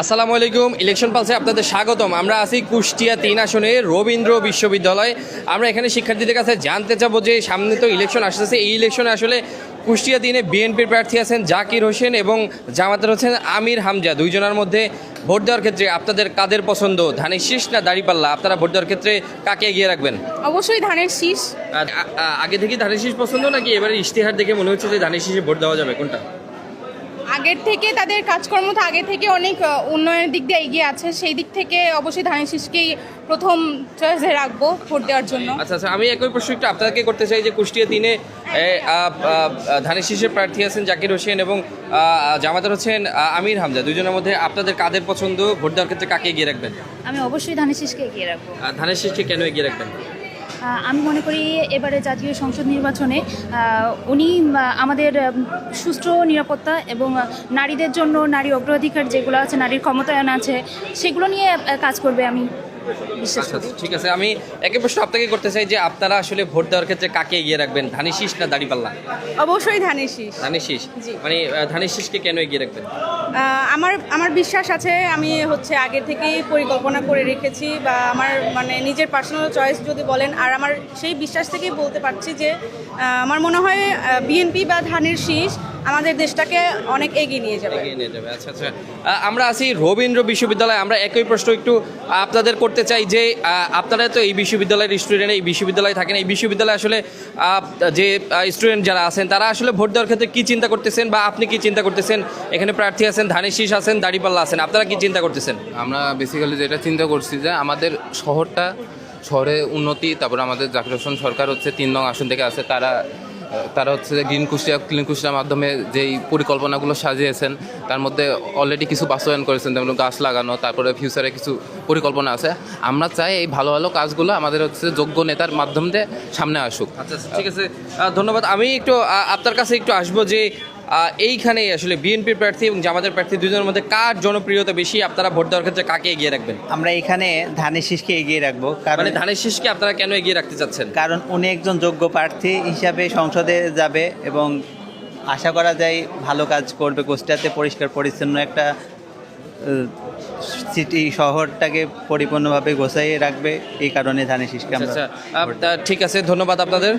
আসসালামু আলাইকুম। ইলেকশন পালসে আপনাদের স্বাগতম। আমরা আছি কুষ্টিয়া ৩ আসনে রবীন্দ্র বিশ্ববিদ্যালয়। আমরা এখানে শিক্ষার্থীদের কাছে জানতে চাবো যে সামনে তো ইলেকশন আসতেছে, এই ইলেকশনে আসলে কুষ্টিয়া ৩-এ বিএনপির প্রার্থী আছেন জাকির হোসেন এবং জামাতের হচ্ছেন আমির হামজা। দুইজনের মধ্যে ভোট দেওয়ার ক্ষেত্রে আপনাদের কাদের পছন্দ, ধানের শীষ না দাঁড়িপাল্লা? আপনারা ভোট দেওয়ার ক্ষেত্রে কাকে এগিয়ে রাখবেন? অবশ্যই ধানের শীষ। আগে থেকে ধানের শীষ পছন্দ নাকি এবারে ইশতেহার দেখে মনে হচ্ছে যে ধানের শীষে ভোট দেওয়া যাবে, কোনটা? আগের থেকে তাদের কাজকর্ম তো আগে থেকে অনেক উন্নয়নের দিক দিয়ে এগিয়ে আছে, সেই দিক থেকে অবশ্যই ধানের শীষকেই প্রথম চয়েসে রাখবো ভোট দেওয়ার জন্য। আচ্ছা, আমি একই প্রশ্ন একটু আপনাকে করতে চাই যে কুষ্টিয়া ৩-এ ধানের শীষের প্রার্থী আছেন জাকির হোসেন এবং জামাতের হচ্ছেন আমির হামজা। দুজনের মধ্যে আপনাদের কাদের পছন্দ, ভোট দেওয়ার ক্ষেত্রে কাকে এগিয়ে রাখবেন? আমি অবশ্যই ধানের শীষকে এগিয়ে রাখবো। ধানের শীষকে কেন এগিয়ে রাখবেন? আমি মনে করি এবারে জাতীয় সংসদ নির্বাচনে উনি আমাদের সুষ্ঠু নিরাপত্তা এবং নারীদের জন্য নারী অগ্রাধিকার যেগুলো আছে, নারীর ক্ষমতায়ন আছে, সেগুলো নিয়ে কাজ করবে আমি বিশ্বাস আচ্ছা, করি। ঠিক আছে। আমি একই প্রশ্ন আপনাকে করতে চাই যে আপনারা আসলে ভোট দেওয়ার ক্ষেত্রে কাকে এগিয়ে রাখবেন, ধানের শীষ না দাঁড়িপাল্লা? অবশ্যই ধানের শীষ। ধানের শীষ। জি। মানে ধানের শীষকে কেন এগিয়ে রাখবেন? আমার বিশ্বাস আছে, আমি আগে থেকেই পরিকল্পনা করে রেখেছি, বা আমার নিজের পার্সোনাল চয়েস যদি বলেন, আর আমার সেই বিশ্বাস থেকেই বলতে পারছি যে আমার মনে হয় বিএনপি বা ধানের শীষ আমাদের দেশটাকে অনেক এগিয়ে নিয়ে যাবে। আচ্ছা, আমরা আছি রবীন্দ্র বিশ্ববিদ্যালয়ে। আমরা একই প্রশ্ন একটু আপনাদের করতে চাই যে আপনারা তো এই বিশ্ববিদ্যালয়ের স্টুডেন্ট, এই বিশ্ববিদ্যালয়ে থাকেন, এই বিশ্ববিদ্যালয়ে আসলে যে স্টুডেন্ট যারা আছেন তারা আসলে ভোট দেওয়ার ক্ষেত্রে কী চিন্তা করতেছেন, বা আপনি কি চিন্তা করতেছেন? এখানে প্রার্থী আছেন, ধানের শীষ আছেন, দাঁড়িপাল্লা আছেন, আপনারা কি চিন্তা করতেছেন? আমরা বেসিক্যালি যেটা চিন্তা করছি যে আমাদের শহরে উন্নতি, তারপরে আমাদের জাকির হোসেন সরকার হচ্ছে ৩ নং আসন থেকে আছে, তারা হচ্ছে যে গ্রিন কুষ্টিয়া ক্লিন কুষ্টিয়ার মাধ্যমে যেই পরিকল্পনাগুলো সাজিয়েছেন তার মধ্যে অলরেডি কিছু বাস্তবায়ন করেছেন, যেমন গাছ লাগানো, তারপরে ফিউচারে কিছু পরিকল্পনা আছে। আমরা চাই এই ভালো ভালো কাজগুলো আমাদের হচ্ছে যোগ্য নেতার মাধ্যমে সামনে আসুক। আচ্ছা, ঠিক আছে, ধন্যবাদ। আমি একটু আপনার কাছে একটু আসবো যে এইখানে আসলে বিএনপির প্রার্থী এবং জামাতের প্রার্থী দুজনের মধ্যে কার জনপ্রিয়তা বেশি? আপনারা ভোট দেওয়ার ক্ষেত্রে কাকে এগিয়ে রাখবেন? আমরা এখানে ধানের শীষকে এগিয়ে রাখবো, কারণ মানে ধানের শীষকে আপনারা কেন এগিয়ে রাখতে চাচ্ছেন? কারণ উনি একজন যোগ্য প্রার্থী হিসাবে সংসদে যাবে এবং আশা করা যায় ভালো কাজ করবে। কুষ্টিয়াতে পরিষ্কার পরিচ্ছন্ন একটা সিটি শহরটাকে পরিপূর্ণভাবে গোছাইয়ে রাখবে, এই কারণে ধানের শীষকে আমরা আচ্ছা, ঠিক আছে, ধন্যবাদ আপনাদের।